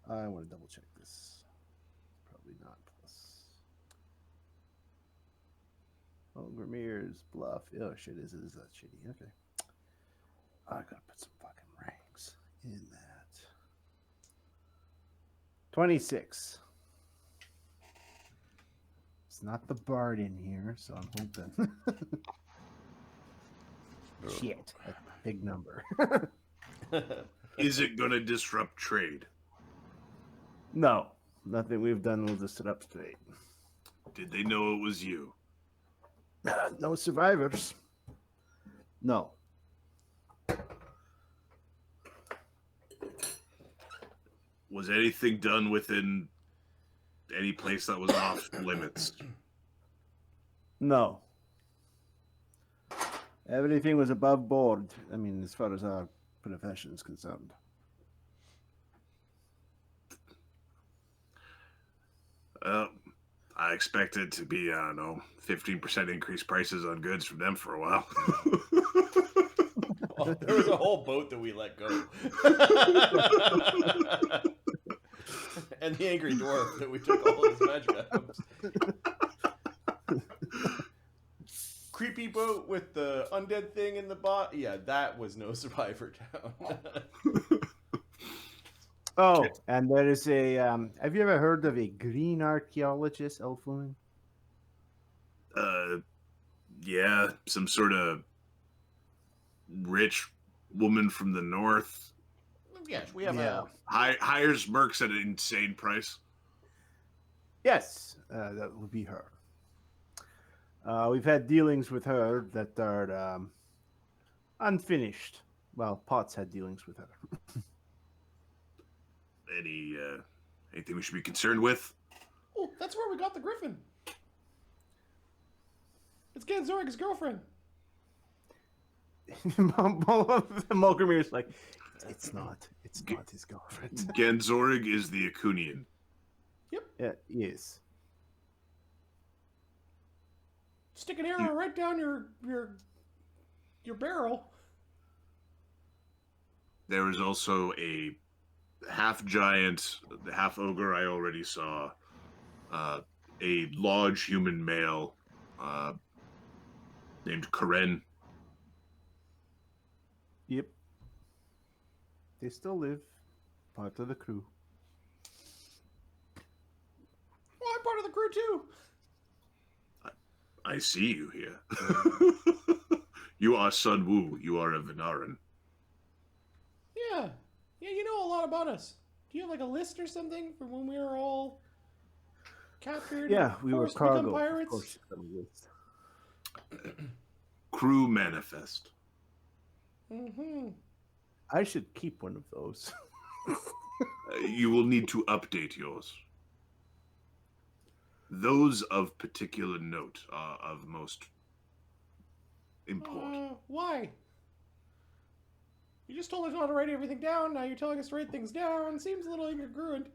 I want to double check this. Probably not plus. Molgromere's bluff. Oh shit, is that shitty? Okay. I gotta put some fucking ranks in that. 26. It's not the bard in here, so I'm hoping. Shit, that's a big number. Is it going to disrupt trade? No, nothing we've done will disrupt trade. Did they know it was you? No survivors. No. Was anything done within any place that was off limits? No. Everything was above board. I mean, as far as our profession is concerned. I expected to be, I don't know, 15% increased prices on goods from them for a while. Well, there was a whole boat that we let go. And the angry dwarf that we took all of his magic items. Creepy boat with the undead thing in the bot. Yeah, that was no survivor town. Oh, and there is a. Have you ever heard of a green archaeologist, Elfwin? Yeah, some sort of rich woman from the north. Yes, we have a... Hires mercs at an insane price. Yes, that would be her. We've had dealings with her that are unfinished. Well, Potts had dealings with her. Anything we should be concerned with? Oh, that's where we got the griffin. It's Ganzorg's girlfriend. Molgromere's like, it's not his girlfriend. Ganzorg is the Acunian. Yep. Yeah, yes. Stick an arrow right down your barrel. There was also a half giant, the half ogre I already saw, a large human male named Karen. Yep. They still live. Part of the crew. Well, I'm part of the crew too. I see you here. You are Sun Wu. You are a Venaran. Yeah. Yeah, you know a lot about us. Do you have like a list or something from when we were all captured? Yeah, we were cargo. Pirates? Of course, you've got a list. Crew manifest. Mm-hmm. I should keep one of those. You will need to update yours. Those of particular note are of most import. Why? You just told us not to write everything down. Now you're telling us to write things down. Seems a little incongruent.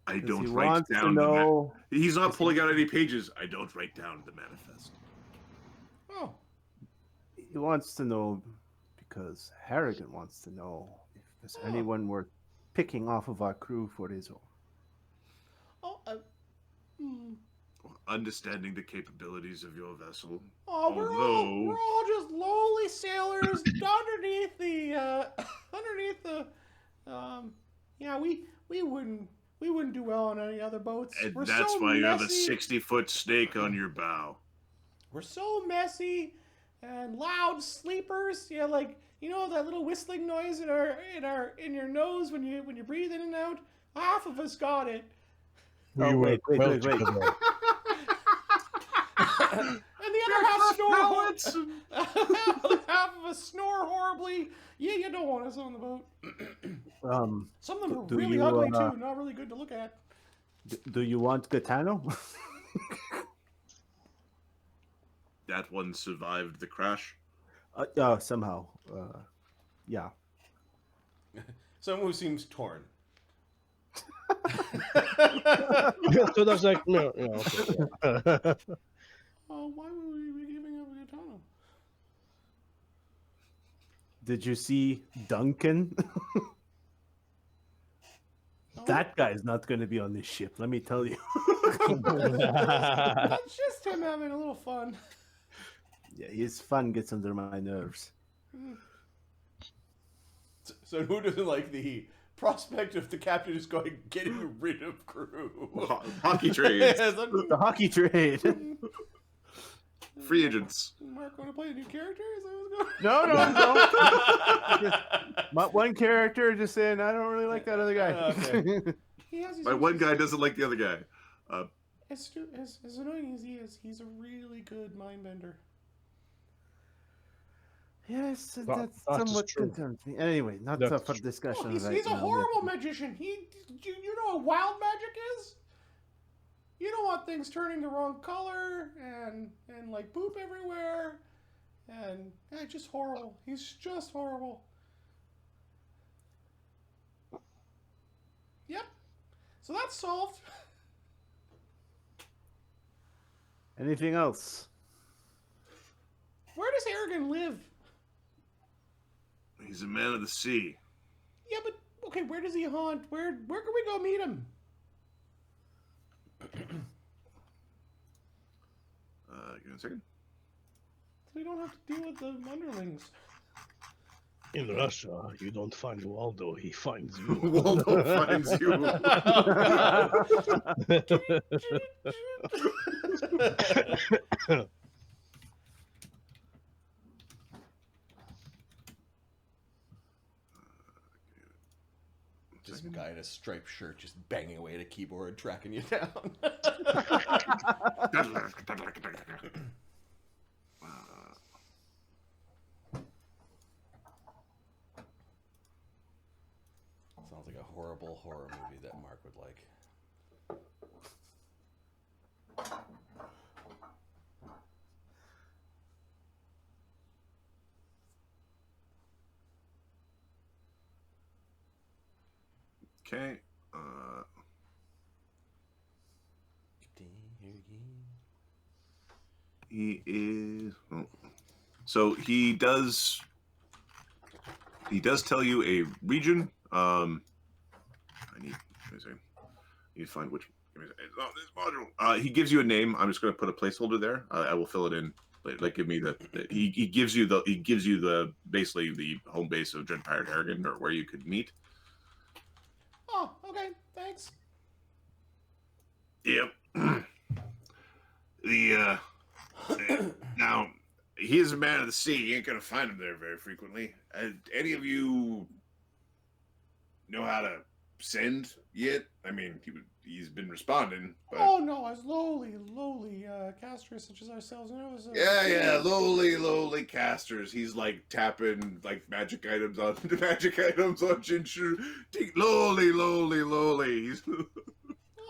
I Because don't he write wants to down know- He's not pulling out any pages. I don't write down the manifest. Oh. He wants to know because Harrigan wants to know if there's anyone worth picking off of our crew for his own. Oh, Understanding the capabilities of your vessel. Oh, we're all just lowly sailors underneath the yeah, we wouldn't do well on any other boats. And We're that's so why you have a messy. 60-foot snake on your bow. We're so messy and loud sleepers. Yeah, like you know that little whistling noise in your nose when you breathe in and out. Half of us got it. Wait. And the other half snore. Half of us snore horribly. Yeah, you don't want us on the boat. Some of them are really ugly too, not really good to look at. Do you want Gaetano? That one survived the crash. Somehow. Yeah. Someone who seems torn. So that's like no. Okay, yeah. Oh, why would we be giving up Gaetano? Did you see Duncan? That guy's not going to be on this ship, let me tell you. That's just him having a little fun. Yeah, his fun gets under my nerves. So who doesn't like the prospect of the captain is getting rid of crew? Hockey trades. The hockey trade. Free agents. Mark, want to play a new character? Is that what's going on? No. One character just saying, I don't really like that other guy. Okay. He has My one guy doesn't like the other guy. As annoying as he is, he's a really good mind bender. Yes, Well, that's that is somewhat true. concerns me. Anyway, not That's for discussion. Oh, he's right a now. horrible magician. You know what wild magic is? You don't want things turning the wrong color and like poop everywhere and just horrible. He's just horrible. Yep. So that's solved. Anything else? Where does Harriagan live? He's a man of the sea. Yeah, but okay, where does he haunt? Where can we go meet him? Give me a second. So we don't have to deal with the underlings. In Russia, you don't find Waldo, he finds you. Waldo finds you. Just a guy in a striped shirt just banging away at a keyboard, tracking you down. Sounds like a horrible horror movie that Mark would like. Okay. He is. Oh. So he does. He does tell you a region. I need. Let me see. I need to find which. Give me a second. Oh, this module. He gives you a name. I'm just going to put a placeholder there. I will fill it in. Like, give me the. He gives you the. He gives you the basically the home base of Dread Pirate Harriagan, or where you could meet. Oh, okay, thanks. Yep. Now he is a man of the sea. You ain't gonna find him there very frequently. Any of you know how to send yet? I mean, he's been responding. But... Oh no, as lowly casters such as ourselves. And it was, Yeah, lowly casters. He's like tapping like magic items on Jinshu. Lowly. He's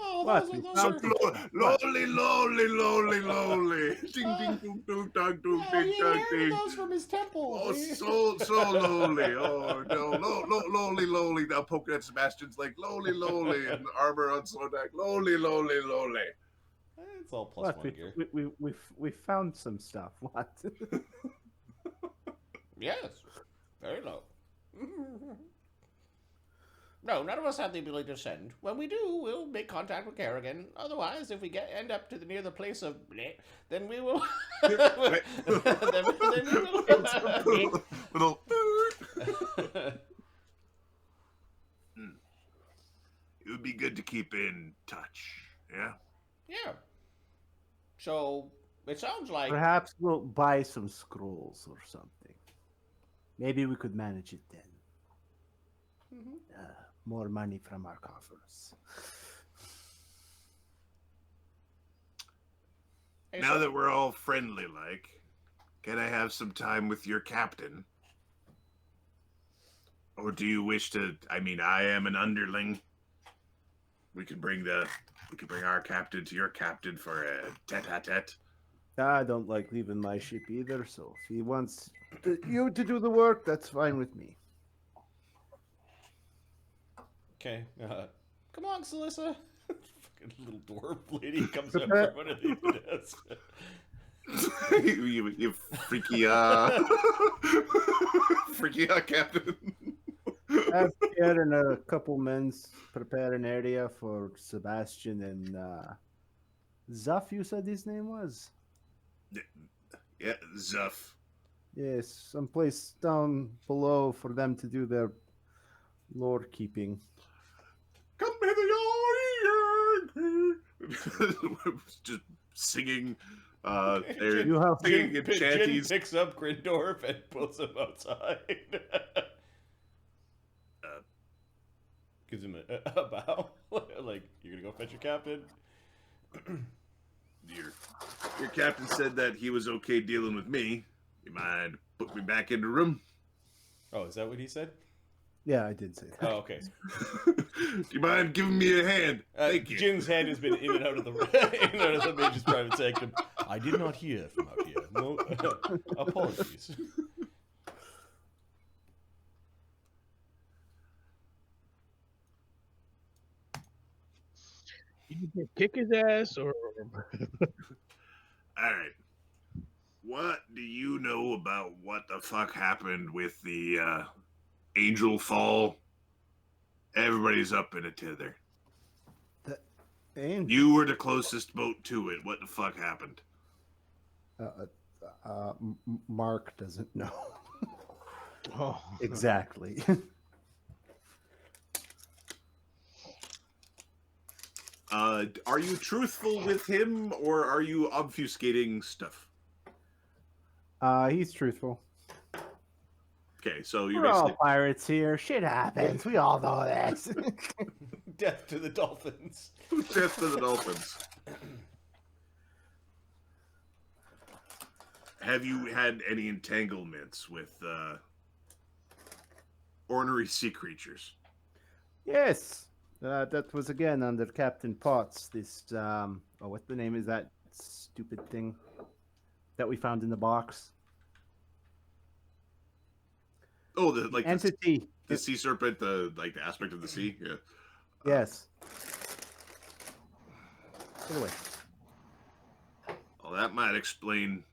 oh, What? those lowly. Ding ding dong dong dong dong he ding dong inherited ding. those from his temple. Oh, so lowly. Oh no, lowly. Now poking at Sebastian's like lowly, and armor on Slodak. Lowly. It's all plus What? one gear. We found some stuff. What? Yes, very low. No, none of us have the ability to send. When we do, we'll make contact with Harriagan. Otherwise, if we end up near the place of bleh, then we will. then we will. Little. It would be good to keep in touch. Yeah. Yeah. So it sounds like Perhaps we'll buy some scrolls or something. Maybe we could manage it then. More money from our coffers. Now that we're all friendly, like, can I have some time with your captain? Or do you wish to? I mean, I am an underling. We could bring our captain to your captain for a tete-a-tete. I don't like leaving my ship either, so if he wants you to do the work, that's fine with me. okay. Come on, Celissa. Fucking little dwarf lady comes up from one of the desks. you freaky, freaky captain. Have Pierre and a couple men prepare an area for Sebastian and Zuff, you said his name was? Yeah, Zuff. Yes, someplace down below for them to do their lore keeping. Come hither, your just singing. You have singing in Jin chanties. picks up Grindorf and puts him outside. Gives him a bow. Like, you're gonna go fetch your captain? Your captain said that he was okay dealing with me. You mind put me back in the room? Oh, is that what he said? Yeah, I did say that. Oh, okay. Do you mind giving me a hand? Thank you. Jin's hand has been in and out of the in and out of the mage's private sanctum. I did not hear from out here. No, apologies. You can kick his ass, or All right. What do you know about what the fuck happened with the Angel Fall? Everybody's up in a tither. And You were the closest boat to it. What the fuck happened? Mark doesn't know oh, exactly. Are you truthful with him, or are you obfuscating stuff? He's truthful. Okay, so you're We're all basically pirates here. Shit happens. We all know this. Death to the dolphins. death to the dolphins. Have you had any entanglements with ornery sea creatures? Yes. That was again under Captain Potts. This what the name is that stupid thing that we found in the box? Oh, the Entity. the sea serpent, the aspect of the sea. Yeah. Yes. Get away. Well, that might explain.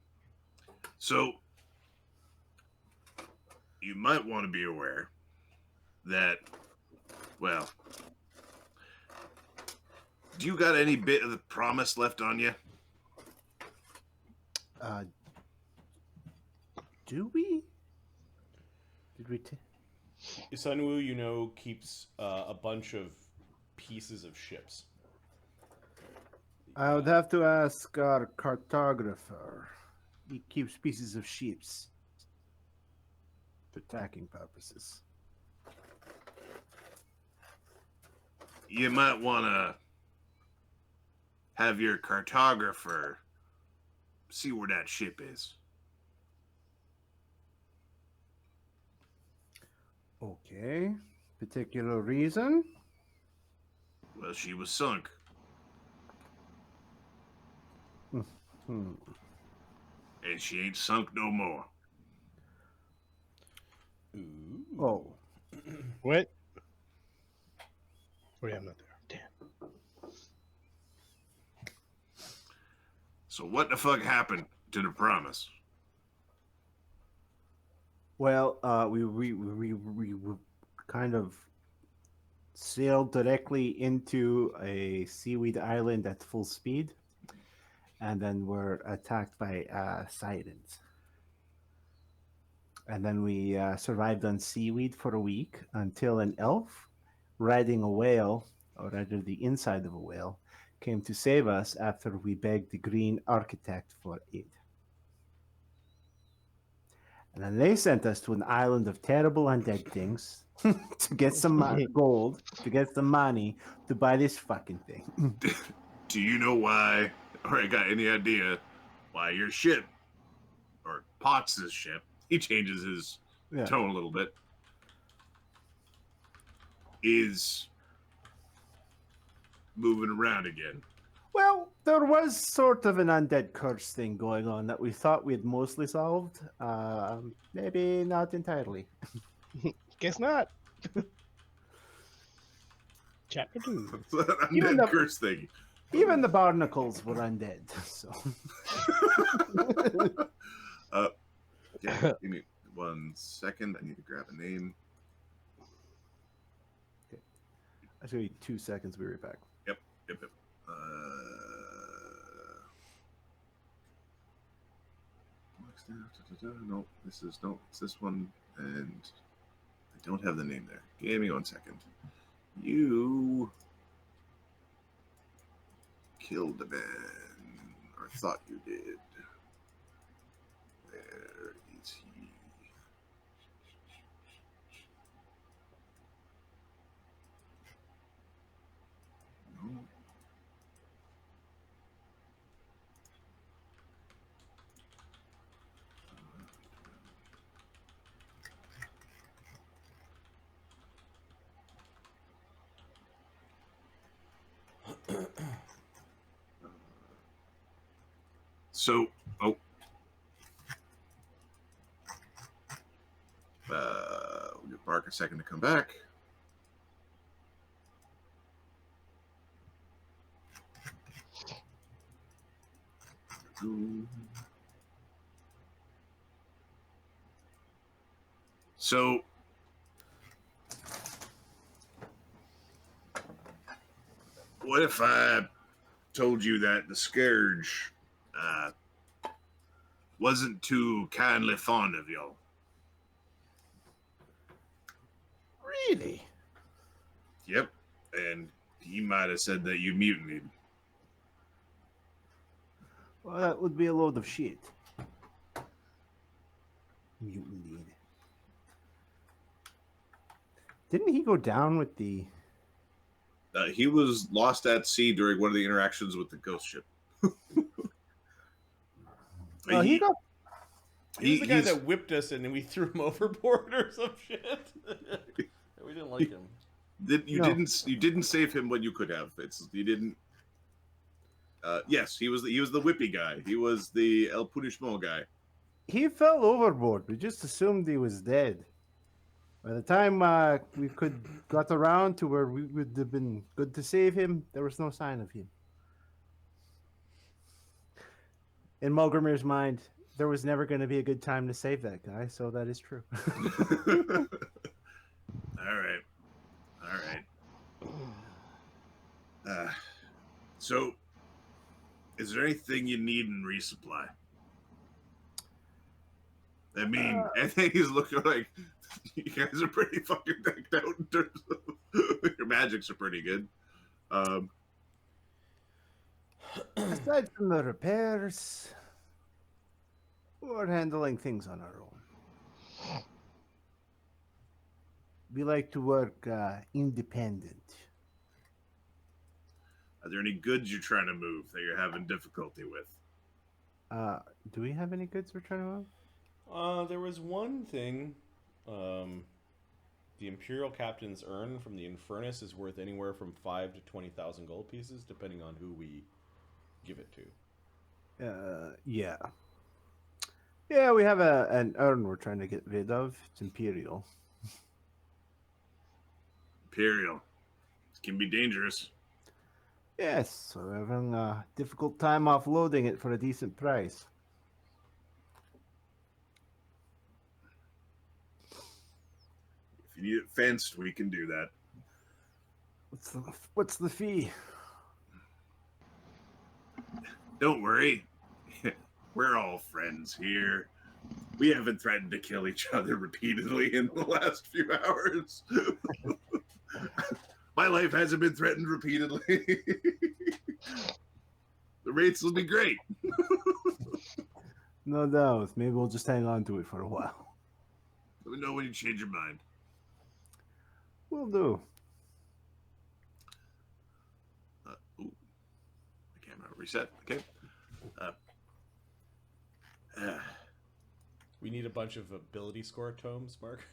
So, you might want to be aware that, well, do you got any bit of the promise left on you? Do we? Did we? Sunwoo, you know, keeps a bunch of pieces of ships. I would have to ask our cartographer. He keeps pieces of ships for tracking purposes. You might want to have your cartographer see where that ship is. Okay. Particular reason? Well, she was sunk. Hmm. And she ain't sunk no more. Ooh. Oh. what? Oh, yeah, I'm not there. Damn. So what the fuck happened to the promise? Well, we kind of sailed directly into a seaweed island at full speed, and then were attacked by sirens. And then we survived on seaweed for a week until an elf riding a whale, or rather the inside of a whale, came to save us after we begged the Green Architect for aid. And then they sent us to an island of terrible undead things to get some gold, to get some money, to buy this fucking thing. Do you know why, or I got any idea why your ship, or Potts' ship, he changes his tone a little bit, is moving around again? Well, there was sort of an undead curse thing going on that we thought we had mostly solved. Maybe not entirely. Guess not. Chapter 2. Even Undead the- curse thing. Even the barnacles were undead. So Yeah, give me 1 second. I need to grab a name. That's gonna be 2 seconds. We'll be right back. Yep. No, it's this one, and I don't have the name there. Give me 1 second. You killed a man, or thought you did. Where is he? No. So, we'll give Bark a second to come back. So, what if I told you that the Scourge wasn't too kindly fond of y'all? Really? Yep. And he might have said that you mutinied. Well, that would be a load of shit. Mutinied. Didn't he go down with the... He was lost at sea during one of the interactions with the ghost ship. Well, he was the guy that whipped us and then we threw him overboard or some shit. We didn't like him. You didn't save him when you could have. You didn't. Yes, he was the whippy guy. He was the El Punishment guy. He fell overboard. We just assumed he was dead. By the time we got around to where we would have been good to save him, there was no sign of him. In Molgromere's mind, there was never going to be a good time to save that guy, so that is true. All right. So, is there anything you need in resupply? I mean, I think he's looking like you guys are pretty fucking decked out in terms of your magics are pretty good. Aside from the repairs, we're handling things on our own. We like to work independent. Are there any goods you're trying to move that you're having difficulty with? Do we have any goods we're trying to move? There was one thing. The Imperial Captain's urn from the Infernus is worth anywhere from 5,000 to 20,000 gold pieces, depending on who we give it to. Yeah. Yeah, we have an urn we're trying to get rid of. It's Imperial. Imperial. It can be dangerous. Yes, so we're having a difficult time offloading it for a decent price. If you need it fenced, we can do that. What's the fee? Don't worry. We're all friends here. We haven't threatened to kill each other repeatedly in the last few hours. My life hasn't been threatened repeatedly. The rates will be great. No doubt. Maybe we'll just hang on to it for a while. Let me know when you change your mind. Will do. Ooh. The camera reset. Okay. We need a bunch of ability score tomes, Mark.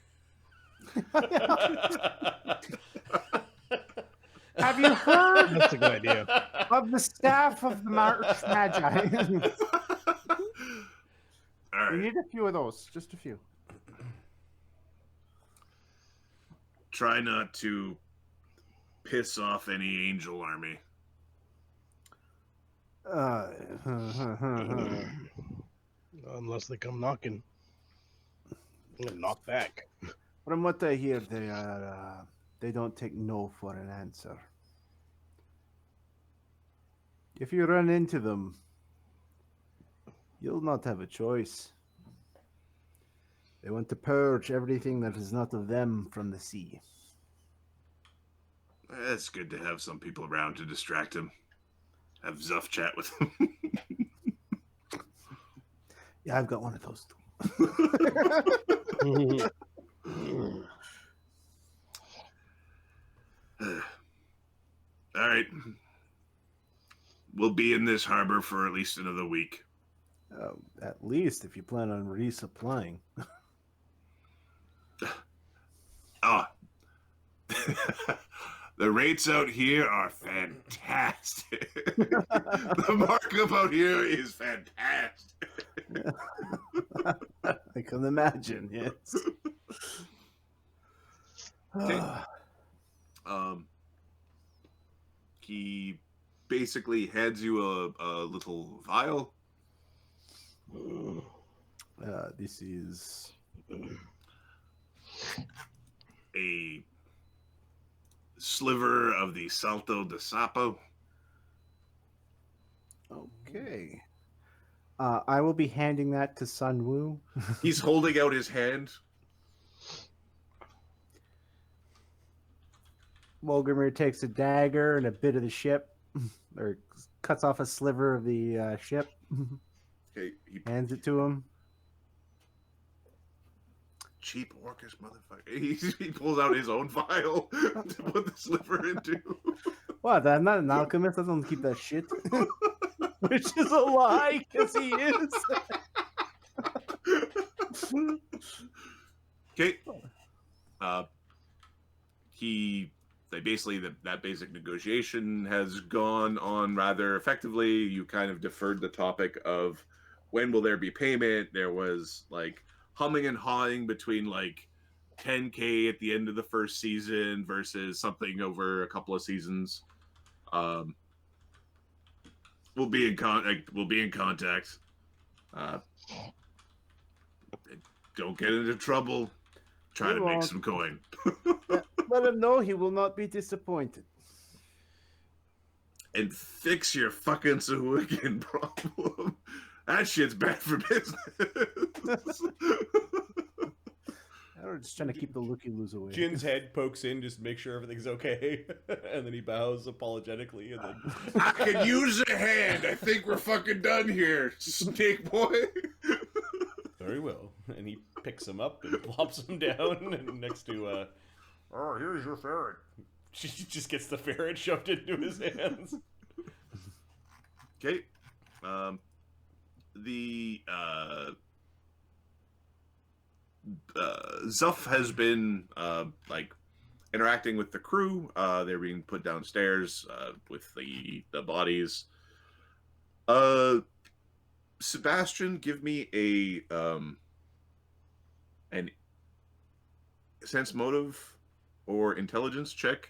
Have you heard That's a good idea. of the staff of the March Magi? All right. We need a few of those. Just a few. Try not to piss off any angel army. Unless they come knocking. I'm gonna knock back. From what I hear, They don't take no for an answer. If you run into them, you'll not have a choice. They want to purge everything that is not of them from the sea. It's good to have some people around to distract him. Have Zuff chat with him. Yeah, I've got one of those too. All right. We'll be in this harbor for at least another week. At least if you plan on resupplying. Ah. The rates out here are fantastic. The markup out here is fantastic. I can imagine, yes. Okay. He basically hands you a little vial. This is A sliver of the Salto de Sapo. okay. I will be handing that to Sun Wu. He's holding out his hand. Molgromere takes a dagger and a bit of the ship, or cuts off a sliver of the ship, Okay, hands it to him. cheap orcish motherfucker. He pulls out his own vial to put the sliver into. What? I'm not an alchemist. I don't keep that shit. Which is a lie, because he is. Okay. That basic negotiation has gone on rather effectively. You kind of deferred the topic of when will there be payment. There was like humming and hawing between like 10K at the end of the first season versus something over a couple of seasons. We'll be in contact. Don't get into trouble. Try to make some coin. Let him know he will not be disappointed. And fix your fucking sahuagin problem. That shit's bad for business. We're just trying to keep the looky-loos away. Jin's head pokes in just to make sure everything's okay, and then he bows apologetically, and then I could use a hand. I think we're fucking done here, snake boy. very well. And he picks him up and plops him down and next to oh, here's your ferret. She just gets the ferret shoved into his hands. Okay. Zuff has been like interacting with the crew. They're being put downstairs with the bodies. Sebastian, give me an sense motive or intelligence check.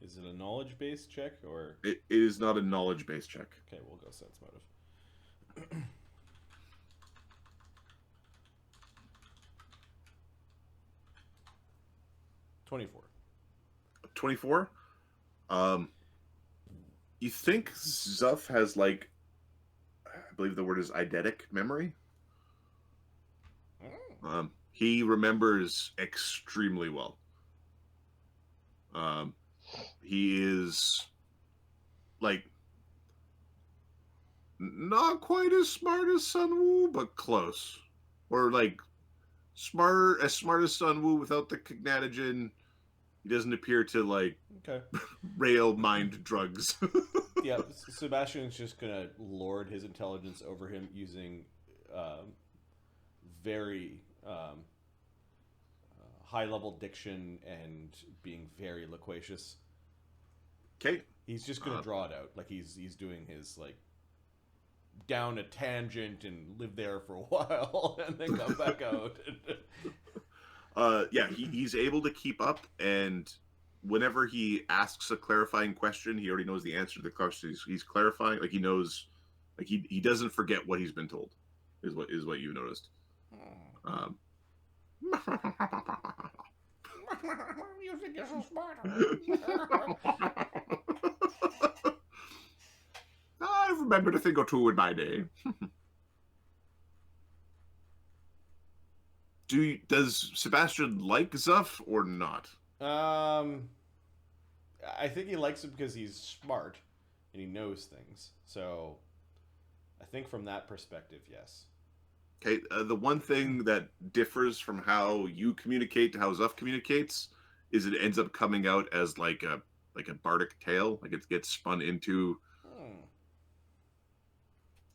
Is it a knowledge-based check, or...? It is not a knowledge-based check. Okay, we'll go sense motive. 24. 24? You think Zuff has, like, I believe the word is eidetic memory? He remembers extremely well. He is, like, not quite as smart as Sunwoo, but close. Or, like, as smart as Sunwoo without the cognatogen. He doesn't appear to, like, rail mind drugs. Yeah, Sebastian's just gonna lord his intelligence over him using very high-level diction and being very loquacious. Okay. He's just gonna draw it out. Like, he's doing his, like, down a tangent and live there for a while and then come back out. Yeah, he's able to keep up, and whenever he asks a clarifying question, he already knows the answer to the question. He's clarifying, like he knows, like he doesn't forget what he's been told. Is what you noticed. You think you're so smart. I've remembered a thing or two in my day. Does Sebastian like Zuff or not? I think he likes him because he's smart and he knows things. So I think from that perspective, yes. Okay, the one thing that differs from how you communicate to how Zuff communicates is it ends up coming out as like a bardic tale. Like it gets spun into.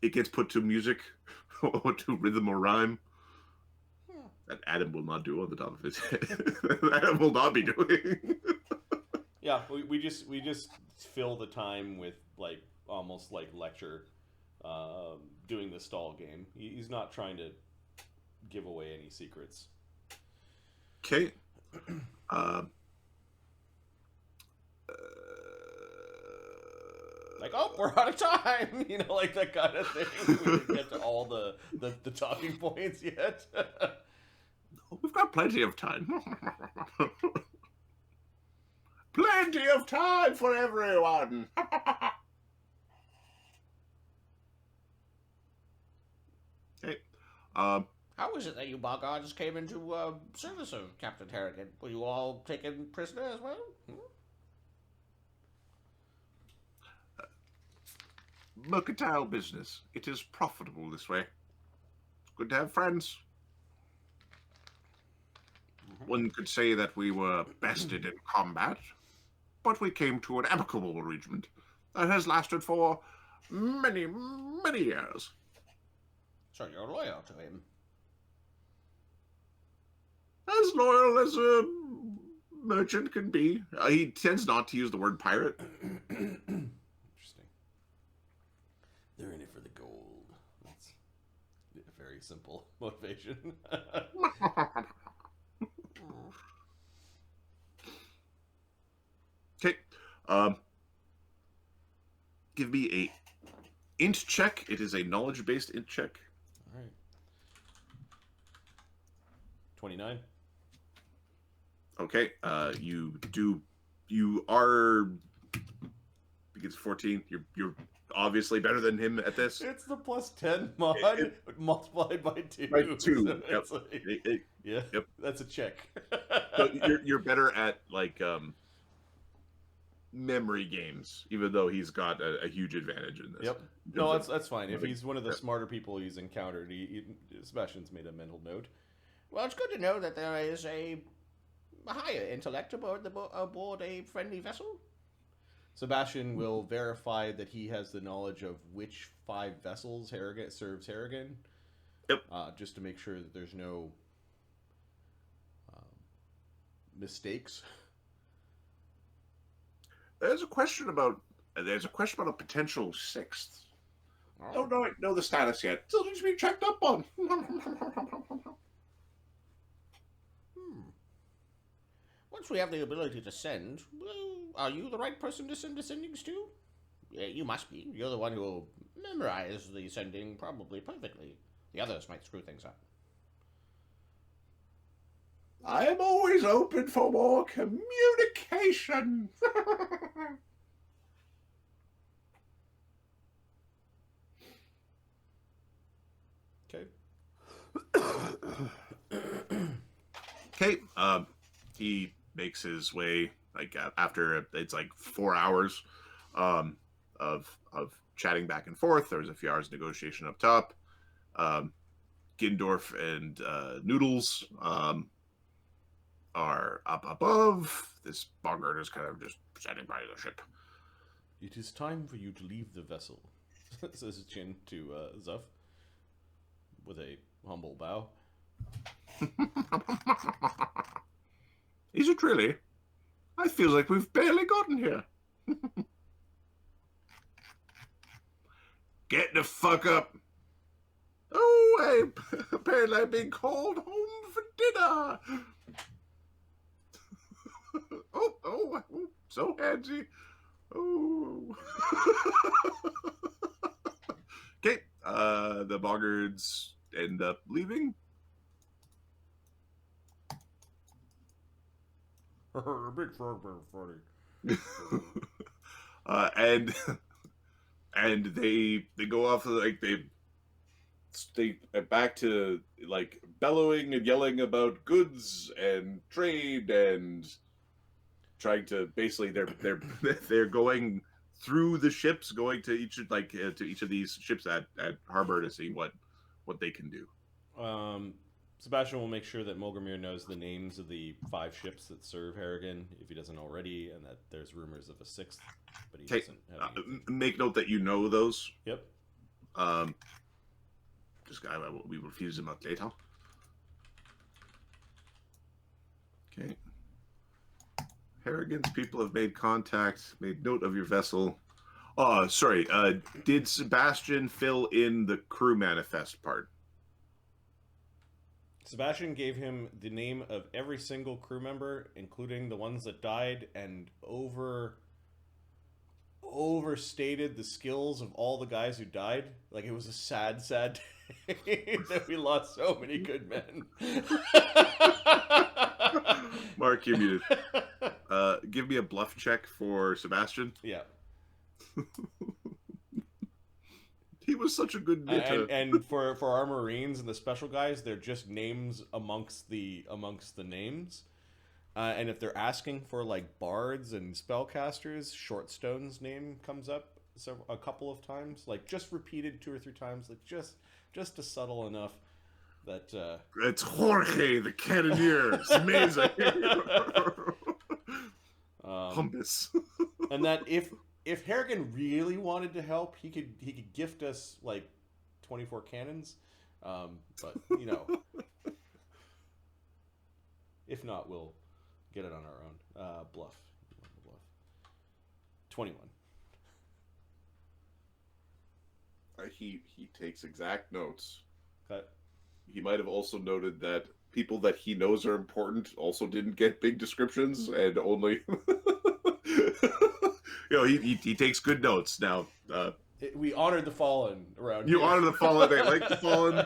It gets put to music or to rhythm or rhyme. That Adam will not do on the top of his head. Adam will not be doing. Yeah, we just fill the time with like almost like lecture, doing the stall game. He's not trying to give away any secrets. Okay. Like, oh, we're out of time, you know, like that kind of thing. We didn't get to all the talking points yet. We've got plenty of time. Plenty of time for everyone. Okay. How is it that you boggards came into service of Captain Harriagan? Were you all taken prisoner as well? Mercantile business. It is profitable this way. It's good to have friends. One could say that we were bested in combat, but we came to an amicable arrangement that has lasted for many, many years. So you're loyal to him? As loyal as a merchant can be. He tends not to use the word pirate. Interesting. They're in it for the gold. That's a very simple motivation. Okay. Give me a int check. It is a knowledge-based int check. All right. 29. Okay. You are. Begins 14. You're obviously better than him at this. It's the plus 10 mod multiplied by 2. By 2. So Yep. it's like, yeah. Yep. That's a check. So you're better at like memory games, even though he's got a huge advantage in this. Yep. No, that's fine. If he's one of the smarter people he's encountered, Sebastian's made a mental note. Well, it's good to know that there is a higher intellect aboard a friendly vessel. Sebastian will verify that he has the knowledge of which 5 vessels Harriagan serves Harriagan. Yep. Just to make sure that there's no mistakes. There's a question about a potential 6th. Oh. Don't know the status yet. Still needs to be checked up on. Once we have the ability to send, well, are you the right person to send the sendings to? Yeah, you must be. You're the one who will memorize the sending probably perfectly. The others might screw things up. I am always open for more communication. Okay. Okay. He makes his way after it's like 4 hours of chatting back and forth. There was a few hours of negotiation up top. Gindorf and Noodles are up above. This boggard is kind of just standing by the ship. It is time for you to leave the vessel, says Jin to Zuff with a humble bow. Is it really? I feel like we've barely gotten here. Get the fuck up. Oh, apparently I'm being called home for dinner. oh, so handsy. Oh. Okay, the boggards end up leaving. Big frog, very funny. And they go off like they back to like bellowing and yelling about goods and trade and trying to basically they're going through the ships, going to each to each of these ships at harbor to see what they can do. Sebastian will make sure that Molgromere knows the names of the 5 ships that serve Harriagan, if he doesn't already, and that there's rumors of a 6th, but he doesn't have make note that you know those. Yep. This guy, we refuse him out later. Okay. Harrigan's people have made contact, made note of your vessel. Oh, sorry. Did Sebastian fill in the crew manifest part? Sebastian gave him the name of every single crew member, including the ones that died, and overstated the skills of all the guys who died. Like, it was a sad, sad day that we lost so many good men. Mark, you're muted. Give me a bluff check for Sebastian. Yeah. He was such a good knitter. And for our Marines and the special guys, they're just names amongst the names. And if they're asking for like bards and spellcasters, Shortstone's name comes up a couple of times, like just repeated 2 or 3 times, like just to subtle enough that it's Jorge the Cannoneer. It's amazing. Humbus. And that if Harrigan really wanted to help, he could gift us like 24 cannons, but you know, if not, we'll get it on our own. Bluff. 21. He takes exact notes. Okay. He might have also noted that people that he knows are important also didn't get big descriptions and only. He takes good notes. Now, we honored the fallen around you here. honor the fallen. They like the fallen,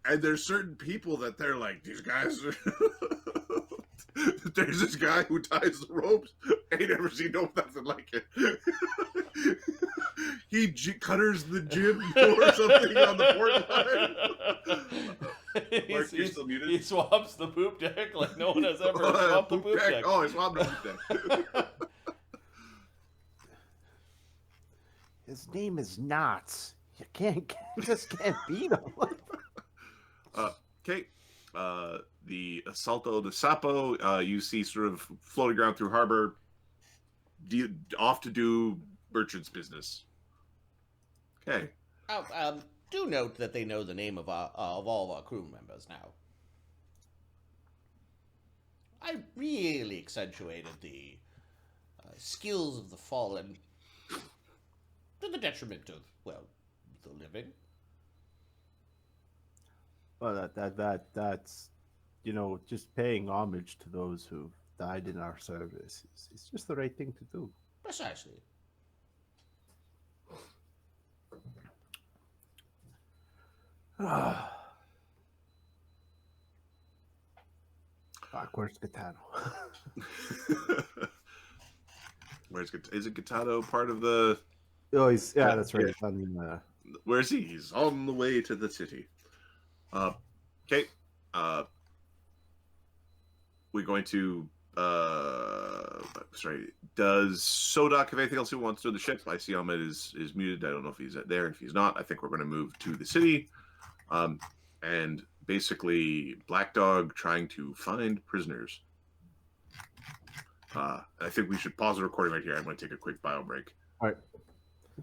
and there's certain people that they're like, these guys are. There's this guy who ties the ropes. Ain't never seen nothing like it. He cutters the gym or something on the port line. Mark, you're still muted. He swaps the poop deck like no one has ever swapped the poop deck. Oh, he swapped the poop deck. His name is Knots. You just can't beat him. Okay. The Assalto de Sapo, you see sort of floating around through harbor, off to do merchant's business. Okay. Do note that they know the name of all of our crew members now. I really accentuated the skills of the fallen to the detriment of, well, the living. Well, that's just paying homage to those who died in our service. It's just the right thing to do. Precisely. Where's Gaetano? Is it Gaetano part of the? Oh, that's right. Where is he? He's on the way to the city. Okay. We're going to. Sorry. Does Sodak have anything else he wants to do the ship? I see Ahmed is muted. I don't know if he's there. If he's not, I think we're going to move to the city. And basically, Black Dog trying to find prisoners. I think we should pause the recording right here. I'm going to take a quick bio break. All right.